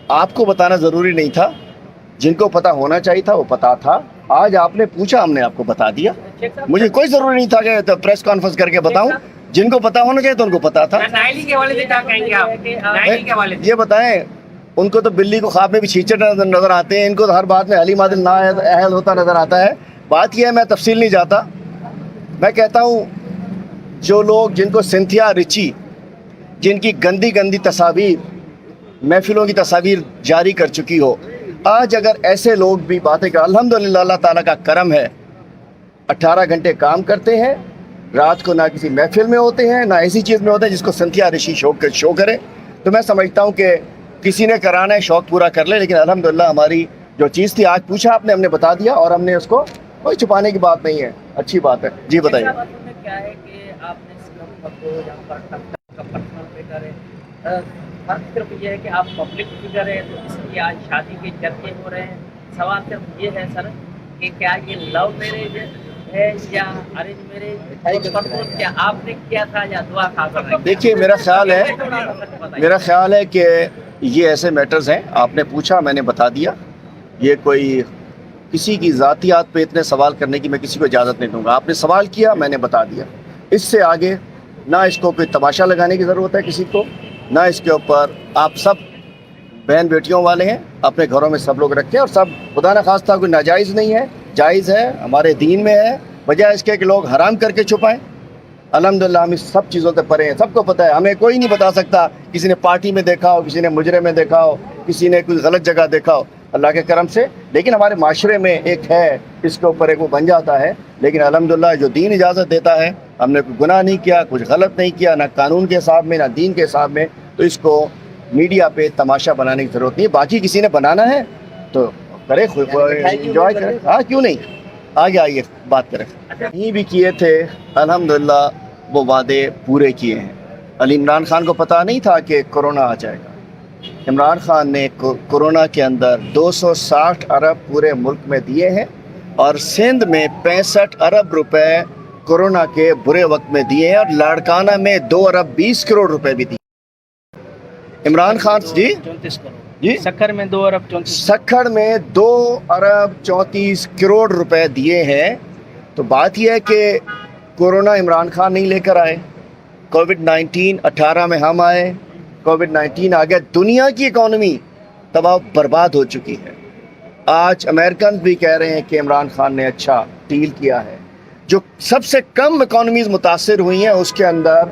آپ کو بتانا ضروری نہیں تھا، جن کو پتہ ہونا چاہیے تھا وہ پتہ تھا. آج آپ نے پوچھا، ہم نے آپ کو بتا دیا. مجھے کوئی ضروری نہیں تھا کہ پریس کانفرنس کر کے بتاؤں. جن کو پتہ ہونا چاہیے تو ان کو پتہ تھا. نائلی کے حوالے سے کیا کہیں گے آپ؟ نائلی کے حوالے سے یہ بتائیں، ان کو تو بلی کو خواب میں بھی چھینچے نظر آتے ہیں، ان کو تو ہر بات میں علی مادل نا اہل ہوتا نظر آتا ہے. بات یہ ہے، میں تفصیل نہیں جاتا. میں کہتا ہوں جو لوگ، جن کو سنتھیا رچی، جن کی گندی گندی تصاویر، محفلوں کی تصاویر جاری کر چکی ہو، آج اگر ایسے لوگ بھی باتیں کر، الحمدللہ اللہ تعالیٰ کا کرم ہے، 18 گھنٹے کام کرتے ہیں، رات کو نہ کسی محفل میں ہوتے ہیں نہ ایسی چیز میں ہوتے ہیں جس کو سنتھیا رشی شو کرے. تو میں سمجھتا ہوں کہ کسی نے کرانا ہے شوق پورا کر لے، لیکن الحمدللہ ہماری جو چیز تھی، آج پوچھا آپ نے، ہم نے بتا دیا، اور ہم نے اس کو کوئی چھپانے کی بات نہیں ہے. اچھی بات ہے. جی بتائیے. کیا ہے کہ آپ نے فرق صرف یہ ہے کہ آپ پبلک فگر ہیں، تو اس لیے آج شادی کے چرچے ہو رہے ہیں. سوال صرف یہ ہے سر کہ کیا یہ لو میرج ہے یا ارینج میرج؟ کیا آپ نے کیا تھا یا دعا کھا؟ دیکھیے، میرا خیال ہے کہ یہ ایسے میٹرز ہیں، آپ نے پوچھا میں نے بتا دیا. یہ کوئی کسی کی ذاتیات پہ اتنے سوال کرنے کی میں کسی کو اجازت نہیں دوں گا. آپ نے سوال کیا، میں نے بتا دیا. اس سے آگے نہ اس کو کوئی تماشا لگانے کی ضرورت ہے کسی کو، نہ اس کے اوپر. آپ سب بہن بیٹیوں والے ہیں، اپنے گھروں میں سب لوگ رکھتے ہیں، اور سب خدا نخواستہ کوئی ناجائز نہیں ہے، جائز ہے، ہمارے دین میں ہے. بجائے اس کے کہ لوگ حرام کر کے چھپائیں. الحمدللہ ہم اس سب چیزوں سے پرے ہیں. سب کو پتہ ہے، ہمیں کوئی نہیں بتا سکتا. کسی نے پارٹی میں دیکھا ہو، کسی نے مجرے میں دیکھا ہو، کسی نے کوئی غلط جگہ دیکھا ہو، اللہ کے کرم سے. لیکن ہمارے معاشرے میں ایک ہے، اس کے اوپر ایک وہ بن جاتا ہے. لیکن الحمدللہ جو دین اجازت دیتا ہے، ہم نے کوئی گناہ نہیں کیا، کچھ غلط نہیں کیا، نہ قانون کے حساب میں نہ دین کے حساب میں. تو اس کو میڈیا پہ تماشا بنانے کی ضرورت نہیں ہے. باقی کسی نے بنانا ہے تو کرے، انجوائے کرے. ہاں کیوں نہیں، آگے آئیے بات کریں. نہیں بھی کیے تھے الحمدللہ، وہ وعدے پورے کیے ہیں. عمران خان کو پتہ نہیں تھا کہ کورونا آ جائے گا. عمران خان نے کورونا کے اندر 260 ارب پورے ملک میں دیے ہیں، اور سندھ میں 65 ارب روپے کورونا کے برے وقت میں دیے ہیں، اور لاڑکانہ میں 2 ارب 20 کروڑ روپے بھی دیے. عمران خان جی سکھر میں 2 ارب 34، سکھڑ میں 2 ارب 34 کروڑ روپے دیے ہیں. تو بات یہ ہے کہ کورونا عمران خان نہیں لے کر آئے. کووڈ-19 18 میں ہم آئے، کووڈ-19 آ گیا. دنیا کی اکانومی تباہ برباد ہو چکی ہے. آج امریکن بھی کہہ رہے ہیں کہ عمران خان نے اچھا ڈیل کیا ہے. جو سب سے کم اکانومیز متاثر ہوئی ہیں اس کے اندر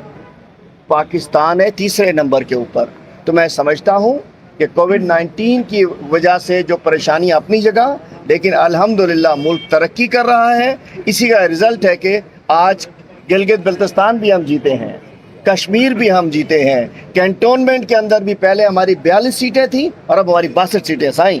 پاکستان ہے 3رے نمبر کے اوپر. تو میں سمجھتا ہوں کہ کووڈ-19 کی وجہ سے جو پریشانی اپنی جگہ، لیکن الحمدللہ ملک ترقی کر رہا ہے. اسی کا رزلٹ ہے کہ آج گلگت بلتستان بھی ہم جیتے ہیں، کشمیر بھی ہم جیتے ہیں. کینٹونمنٹ کے اندر بھی پہلے ہماری 42 سیٹیں تھیں اور اب ہماری 62 سیٹیں. سائیں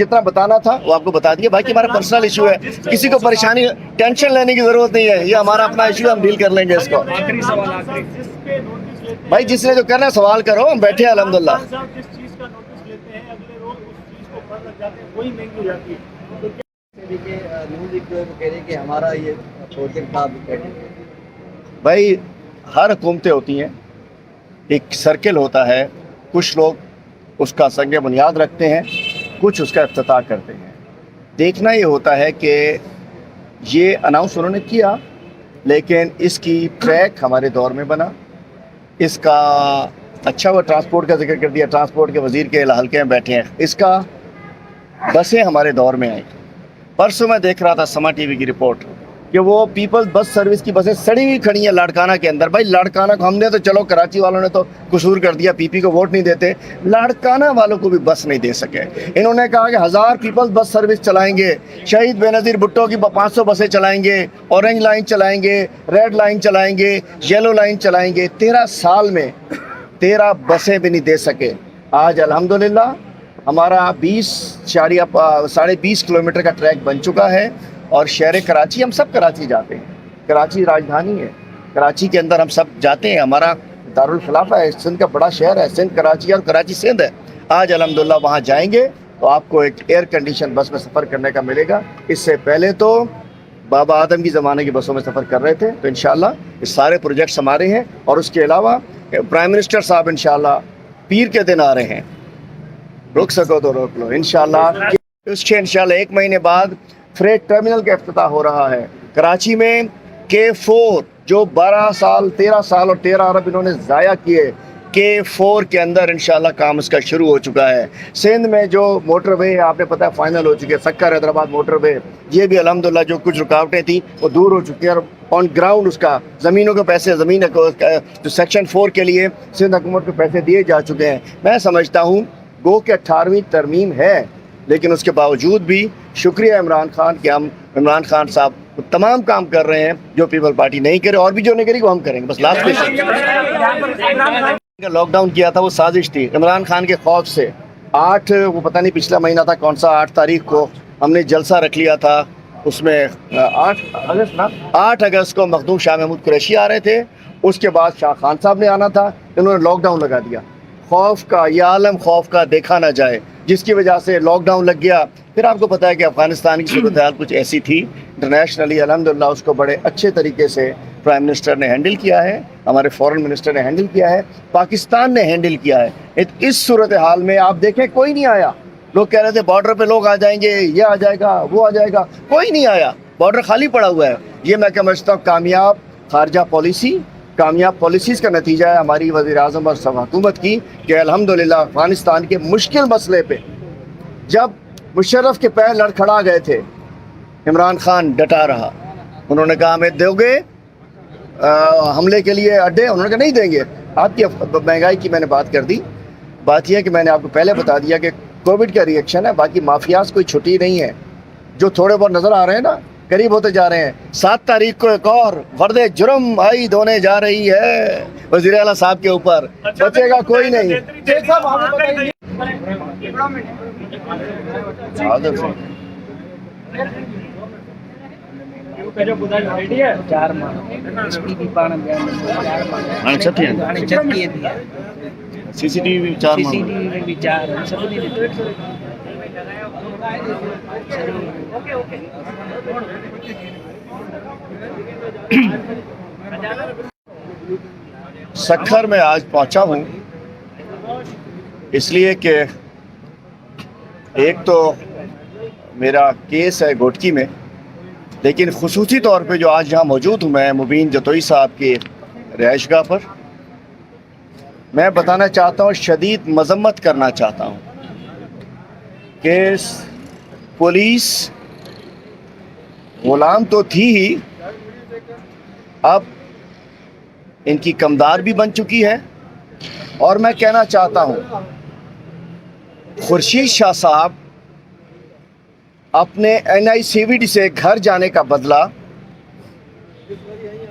جتنا بتانا تھا وہ آپ کو بتا دیا. باقی ہمارا پرسنل ایشو ہے، کسی کو پریشانی ٹینشن لینے کی ضرورت نہیں ہے. یہ ہمارا اپنا ایشو ہے، ہم ڈیل کر لیں گے اس کو. بھائی جس نے جو کرنا ہے سوال کرو، ہم بیٹھے ہیں الحمدللہ. بھائی ہر حکومتیں ہوتی ہیں، ایک سرکل ہوتا ہے. کچھ لوگ اس کا سنگ بنیاد رکھتے ہیں، کچھ اس کا افتتاح کرتے ہیں. دیکھنا یہ ہوتا ہے کہ یہ اناؤنس انہوں نے کیا، لیکن اس کی ٹریک ہمارے دور میں بنا. اس کا اچھا وہ ٹرانسپورٹ کا ذکر کر دیا، ٹرانسپورٹ کے وزیر کے حلقے میں بیٹھے ہیں. اس کا بسیں ہمارے دور میں آئیں. پرسوں میں دیکھ رہا تھا سما ٹی وی کی رپورٹ کہ وہ پیپلز بس سروس کی بسیں سڑی ہوئی کھڑی ہیں لاڑکانہ کے اندر. بھائی لاڑکانہ کو ہم نے تو چلو کراچی والوں نے تو قصور کر دیا، پی پی کو ووٹ نہیں دیتے، لاڑکانہ والوں کو بھی بس نہیں دے سکے. انہوں نے کہا کہ 1000 پیپلز بس سروس چلائیں گے، شہید بے نظیر بھٹو کی 500 بسیں چلائیں گے، اورنج لائن چلائیں گے، ریڈ لائن چلائیں گے، یلو لائن چلائیں گے. 13 سال میں 13 بسیں بھی نہیں دے سکے. آج الحمدللہ ہمارا 20.20 کلومیٹر کا ٹریک بن چکا ہے، اور شہر کراچی، ہم سب کراچی جاتے ہیں، کراچی راجدھانی ہے، کراچی کے اندر ہم سب جاتے ہیں. ہمارا دارالخلافہ ہے، سندھ کا بڑا شہر ہے، سندھ کراچی اور کراچی سندھ ہے. آج الحمدللہ وہاں جائیں گے تو آپ کو ایک ایئر کنڈیشن بس میں سفر کرنے کا ملے گا. اس سے پہلے تو بابا آدم کی زمانے کی بسوں میں سفر کر رہے تھے. تو انشاءاللہ یہ سارے پروجیکٹس ہمارے ہیں. اور اس کے علاوہ پرائم منسٹر صاحب انشاءاللہ پیر کے دن آ رہے ہیں, روک سکو تو روک لو انشاءاللہ. اس کے انشاءاللہ 1 مہینے بعد فریٹ ٹرمینل کا افتتاح ہو رہا ہے کراچی میں. K4 جو 12 سال 13 سال اور 13 ارب انہوں نے ضائع کیے, K4 کے اندر انشاءاللہ کام اس کا شروع ہو چکا ہے. سندھ میں جو موٹر وے آپ نے پتہ ہے فائنل ہو چکے, سکر حیدرآباد موٹر وے, یہ بھی الحمدللہ جو کچھ رکاوٹیں تھیں وہ دور ہو چکی ہیں. اور آن گراؤنڈ اس کا زمینوں کے پیسے, زمین جو سیکشن 4 کے لیے سندھ حکومت کو پیسے دیے جا چکے ہیں. میں سمجھتا ہوں گو کہ 18ویں ترمیم ہے, لیکن اس کے باوجود بھی شکریہ عمران خان کہ ہم عمران خان صاحب تمام کام کر رہے ہیں جو پیپل پارٹی نہیں کرے, اور بھی جو نہیں کری وہ ہم کریں گے. بس لاسٹ میں لاک ڈاؤن کیا تھا وہ سازش تھی عمران خان کے خوف سے. 8 وہ پتہ نہیں پچھلا مہینہ تھا کون سا, 8 تاریخ کو ہم نے جلسہ رکھ لیا تھا. اس میں 8 اگست کو مخدوم شاہ محمود قریشی آ رہے تھے. اس کے بعد شاہ خان صاحب نے آنا تھا, انہوں نے لاک ڈاؤن لگا دیا. خوف کا یہ عالم خوف کا دیکھا نہ جائے, جس کی وجہ سے لاک ڈاؤن لگ گیا. پھر آپ کو پتہ ہے کہ افغانستان کی صورتحال کچھ ایسی تھی انٹرنیشنلی, الحمدللہ اس کو بڑے اچھے طریقے سے پرائم منسٹر نے ہینڈل کیا ہے, ہمارے فورن منسٹر نے ہینڈل کیا ہے, پاکستان نے ہینڈل کیا ہے. اس صورتحال میں آپ دیکھیں کوئی نہیں آیا. لوگ کہہ رہے تھے بارڈر پہ لوگ آ جائیں گے, یہ آ جائے گا, وہ آ جائے گا, کوئی نہیں آیا. بارڈر خالی پڑا ہوا ہے. یہ میں سمجھتا ہوں کامیاب خارجہ پالیسی, کامیاب پالیسیز کا نتیجہ ہے ہماری وزیر اعظم اور سب حکومت کی, کہ الحمدللہ افغانستان کے مشکل مسئلے پہ جب مشرف کے پیر لڑکھڑا گئے تھے, عمران خان ڈٹا رہا. انہوں نے کہا ہمیں دو گے حملے کے لیے اڈے, انہوں نے کہا نہیں دیں گے. آپ کی مہنگائی کی میں نے بات کر دی. بات یہ ہے کہ میں نے آپ کو پہلے بتا دیا کہ کووڈ کا ریئیکشن ہے, باقی مافیاز کوئی چھٹی نہیں ہے. جو تھوڑے بہت نظر آ رہے ہیں نا قریب ہوتے جا رہے ہیں. 7 تاریخ کو ایک اور فرد جرم عائد ہونے جا رہی ہے وزیر اعلیٰ صاحب کے اوپر, بچے گا کوئی نہیں. CCTV 4 سکھر میں آج پہنچا ہوں اس لیے کہ ایک تو میرا کیس ہے گھوٹکی میں, لیکن خصوصی طور پہ جو آج یہاں موجود ہوں میں مبین جتوئی صاحب کی رہائش گاہ پر, میں بتانا چاہتا ہوں, شدید مذمت کرنا چاہتا ہوں کہ پولیس غلام تو تھی ہی, اب ان کی کمدار بھی بن چکی ہے. اور میں کہنا چاہتا ہوں خورشید شاہ صاحب اپنے NICVD سے گھر جانے کا بدلہ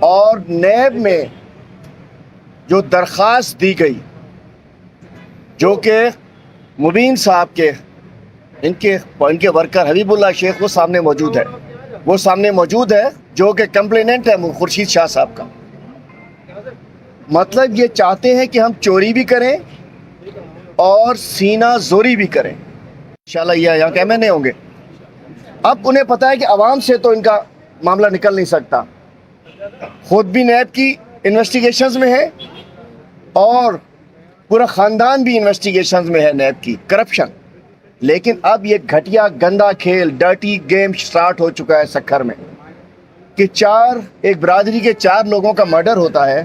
اور نیب میں جو درخواست دی گئی, جو کہ مبین صاحب کے ان کے ورکر حبیب اللہ شیخ وہ سامنے موجود ہے جو کہ کمپلیننٹ ہے خورشید شاہ صاحب کا. مطلب یہ چاہتے ہیں کہ ہم چوری بھی کریں اور سینہ زوری بھی کریں. انشاءاللہ یہ یہاں کے MNA ہوں گے. اب انہیں پتہ ہے کہ عوام سے تو ان کا معاملہ نکل نہیں سکتا. خود بھی نیب کی انویسٹیگیشنز میں ہے اور پورا خاندان بھی انویسٹیگیشنز میں ہے نیب کی کرپشن. لیکن اب یہ گھٹیا گندا کھیل ڈرٹی گیم سٹارٹ ہو چکا ہے سکھر میں کہ ایک برادری کے 4 لوگوں کا مرڈر ہوتا ہے.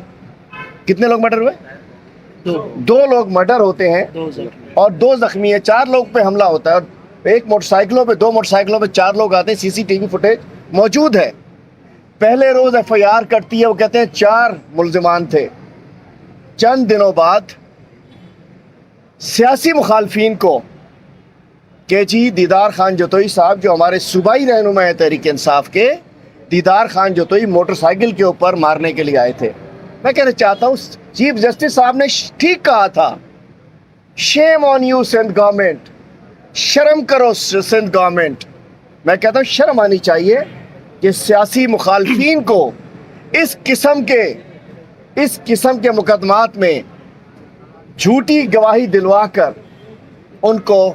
کتنے لوگ مرڈر ہوئے؟ 2 لوگ مرڈر ہوتے ہیں اور 2 زخمی ہیں. 4 لوگ پہ حملہ ہوتا ہے اور 2 موٹر سائیکلوں پہ 4 لوگ آتے ہیں. CCTV فوٹیج موجود ہے. پہلے روز FIR کٹتی ہے, وہ کہتے ہیں 4 ملزمان تھے. چند دنوں بعد سیاسی مخالفین کو کہ جی دیدار خان جتوئی صاحب جو ہمارے صوبائی رہنما ہیں تحریک انصاف کے, دیدار خان جتوئی موٹر سائیکل کے اوپر مارنے کے لیے آئے تھے. میں کہنا چاہتا ہوں چیف جسٹس صاحب نے ٹھیک کہا تھا, شیم آن یو سندھ گورنمنٹ, شرم کرو سندھ گورنمنٹ. میں کہتا ہوں شرم آنی چاہیے کہ سیاسی مخالفین کو اس قسم کے مقدمات میں جھوٹی گواہی دلوا کر ان کو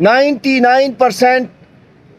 99%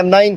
M9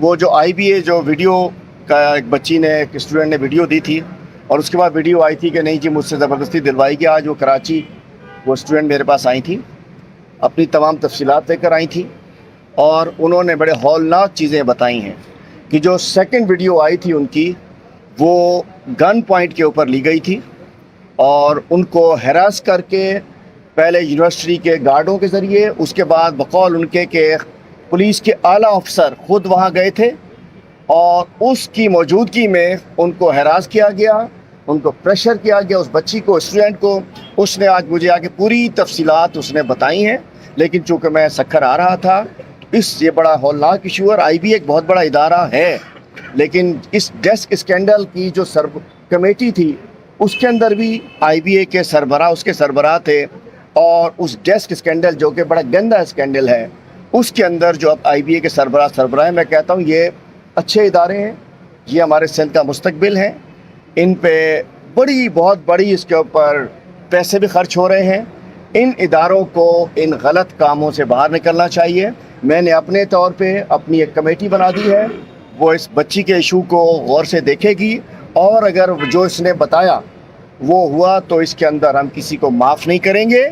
وہ جو آئی بی اے جو ویڈیو کا ایک بچی نے ایک اسٹوڈنٹ نے ویڈیو دی تھی اور اس کے بعد ویڈیو آئی تھی کہ نہیں جی مجھ سے زبردستی دلوائی گئی. آج وہ کراچی وہ اسٹوڈنٹ میرے پاس آئی تھیں, اپنی تمام تفصیلات لے کر آئی تھیں اور انہوں نے بڑے ہولناک چیزیں بتائی ہیں کہ جو سیکنڈ ویڈیو آئی تھی ان کی وہ گن پوائنٹ کے اوپر لی گئی تھی اور ان کو ہراس کر کے پہلے یونیورسٹی کے گارڈوں کے ذریعے, اس کے بعد بقول ان کے کہ پولیس کے اعلیٰ افسر خود وہاں گئے تھے اور اس کی موجودگی میں ان کو ہراس کیا گیا, ان کو پریشر کیا گیا, اس بچی کو, اسٹوڈنٹ کو. اس نے آج مجھے آگے پوری تفصیلات اس نے بتائی ہیں, لیکن چونکہ میں سکھر آ رہا تھا یہ بڑا ہولناک ایشو ہے. آئی بی ایک بہت بڑا ادارہ ہے, لیکن اس ڈیسک اسکینڈل کی جو کمیٹی تھی اس کے اندر بھی آئی بی اے کے سربراہ, اس کے سربراہ تھے, اور اس ڈیسک اسکینڈل جو کہ بڑا گندا اسکینڈل ہے اس کے اندر جو اب آئی بی اے کے سربراہ ہیں, میں کہتا ہوں یہ اچھے ادارے ہیں, یہ ہمارے سندھ کا مستقبل ہیں, ان پہ بہت بڑی اس کے اوپر پیسے بھی خرچ ہو رہے ہیں. ان اداروں کو ان غلط کاموں سے باہر نکلنا چاہیے. میں نے اپنے طور پہ اپنی ایک کمیٹی بنا دی ہے, وہ اس بچی کے ایشو کو غور سے دیکھے گی اور اگر جو اس نے بتایا وہ ہوا تو اس کے اندر ہم کسی کو معاف نہیں کریں گے,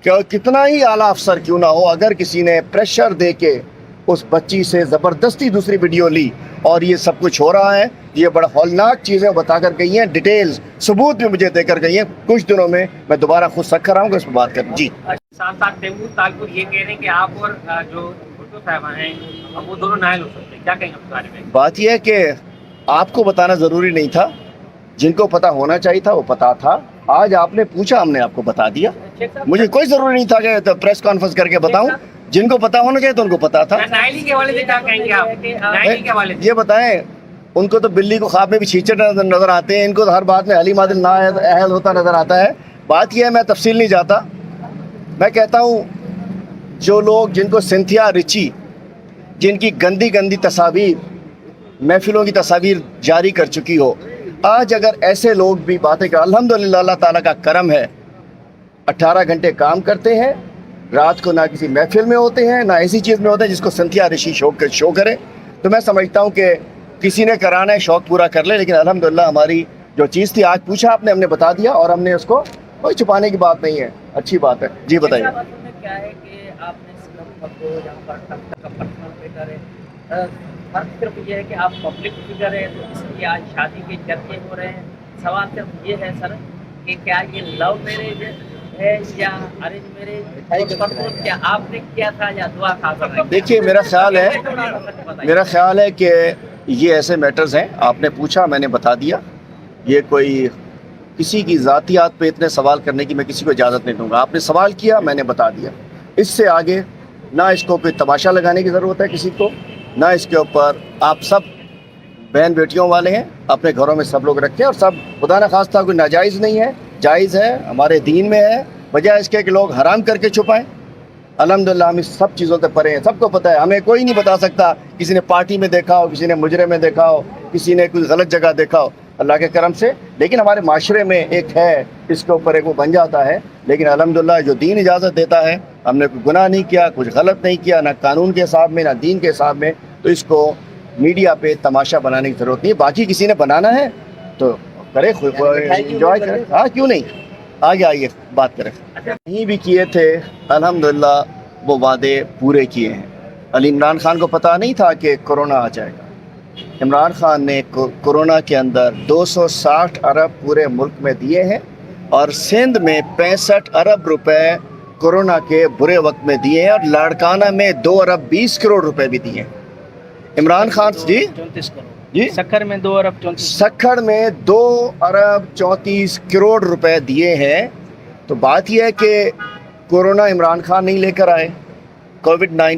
کہ کتنا ہی اعلیٰ افسر کیوں نہ ہو. اگر کسی نے پریشر دے کے اس بچی سے زبردستی دوسری ویڈیو لی اور یہ سب کچھ ہو رہا ہے, یہ بڑا ہولناک چیزیں بتا کر گئی ہیں, ڈیٹیلز ثبوت بھی مجھے دے کر گئی ہیں. کچھ دنوں میں میں دوبارہ خود سکھر آؤں گا اس پہ بات کریں. جی ساتھ ساتھ تیمور طالپور یہ کہہ رہے ہیں کہ آپ اور جو بھٹو صاحبہ ہیں اب وہ دونوں نائل ہو سکتے ہیں, کیا کہیں گے اس بارے میں؟ بات یہ ہے کہ آپ کو بتانا ضروری نہیں تھا, جن کو پتہ ہونا چاہیے تھا وہ پتہ تھا. آج آپ نے پوچھا, ہم نے آپ کو بتا دیا. مجھے کوئی ضروری نہیں تھا کہ پریس کانفرنس کر کے بتاؤں. جن کو پتہ ہونا چاہیے تو ان کو پتہ تھا. نائلی کے حوالے سے کیا کہیں گے آپ؟ نائلی کے حوالے سے یہ بتائیں, ان کو تو بلی کو خواب میں بھی چھینچے نظر آتے ہیں, ان کو ہر بات میں حلیم عادل اہل ہوتا نظر آتا ہے. بات یہ ہے, میں تفصیل نہیں جاتا. میں کہتا ہوں جو لوگ, جن کو سنتھیا رچی, جن کی گندی تصاویر, محفلوں کی تصاویر جاری کر چکی ہو, آج اگر ایسے لوگ بھی باتیں کر, الحمدللہ اللہ تعالیٰ کا کرم ہے, 18 گھنٹے کام کرتے ہیں, رات کو نہ کسی محفل میں ہوتے ہیں نہ ایسی چیز میں ہوتے ہیں جس کو سنتھیا رشی شو کرے. تو میں سمجھتا ہوں کہ کسی نے کرانا ہے شوق پورا کر لے, لیکن الحمدللہ ہماری جو چیز تھی آج پوچھا آپ نے, ہم نے بتا دیا اور ہم نے اس کو کوئی چھپانے کی بات نہیں ہے. اچھی بات ہے. جی بتائیے. کیا ہے کہ آپ نے فرق صرف یہ ہے کہ آپ پبلک فگر ہیں تو اس لیے آج شادی کے چرچے ہو رہے ہیں. سوال صرف یہ ہے سر کہ کیا یہ لو میرج ہے یا ارینج میرج, کیا آپ نے کیا تھا یا دعا خاصا؟ دیکھیے میرا خیال ہے کہ یہ ایسے میٹرز ہیں, آپ نے پوچھا میں نے بتا دیا. یہ کوئی کسی کی ذاتیات پہ اتنے سوال کرنے کی میں کسی کو اجازت نہیں دوں گا. آپ نے سوال کیا, میں نے بتا دیا. اس سے آگے نہ اس کو کوئی تماشا لگانے کی ضرورت ہے کسی کو, نہ اس کے اوپر. آپ سب بہن بیٹیوں والے ہیں, اپنے گھروں میں سب لوگ رکھیں اور سب خدا نخواستہ کوئی ناجائز نہیں ہے, جائز ہے, ہمارے دین میں ہے. بجائے اس کے کہ لوگ حرام کر کے چھپائیں. الحمدللہ ہم اس سب چیزوں سے پرے ہیں, سب کو پتہ ہے. ہمیں کوئی نہیں بتا سکتا کسی نے پارٹی میں دیکھا ہو, کسی نے مجرے میں دیکھا ہو, کسی نے کوئی غلط جگہ دیکھا ہو, اللہ کے کرم سے. لیکن ہمارے معاشرے میں ایک ہے, اس کے اوپر ایک وہ بن جاتا ہے. لیکن الحمدللہ جو دین اجازت دیتا ہے, ہم نے کوئی گناہ نہیں کیا, کچھ غلط نہیں کیا, نہ قانون کے حساب میں نہ دین کے حساب میں. تو اس کو میڈیا پہ تماشا بنانے کی ضرورت نہیں ہے. باقی کسی نے بنانا ہے تو کرے, انجوائے کرے. ہاں کیوں نہیں, آگے آئیے بات کریں. کہیں بھی کیے تھے الحمدللہ وہ وعدے پورے کیے ہیں. عمران خان کو پتہ نہیں تھا کہ کورونا آ جائے گا. عمران خان نے کورونا کے اندر 260 ارب پورے ملک میں دیے ہیں اور سندھ میں 65 ارب روپے کورونا کے برے وقت میں دیے ہیں, اور لاڑکانہ میں 2 ارب 20 کروڑ روپے بھی دیے ہیں. عمران خان جی 34 کروڑ جی سکھر میں 2 ارب 34 سکھڑ میں 2 ارب 34 کروڑ روپے دیے ہیں. تو بات یہ ہے کہ کورونا عمران خان نہیں لے کر آئے, کووڈ-19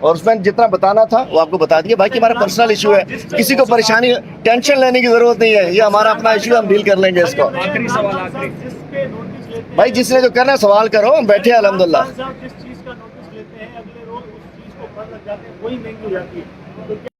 اور اس میں جتنا بتانا تھا وہ آپ کو بتا دیا. باقی ہمارا پرسنل ایشو ہے, کسی کو پریشانی ٹینشن لینے کی ضرورت نہیں ہے. یہ ہمارا اپنا ایشو ہے, ہم ڈیل کر لیں گے اس کو. بھائی جس نے جو کرنا ہے سوال کرو, ہم بیٹھے ہیں الحمدللہ. جس چیز کا نوٹس لیتے ہیں اگلے روز اس چیز کو پتہ لگ جاتے ہیں, وہی مہنگی ہو جاتی ہے.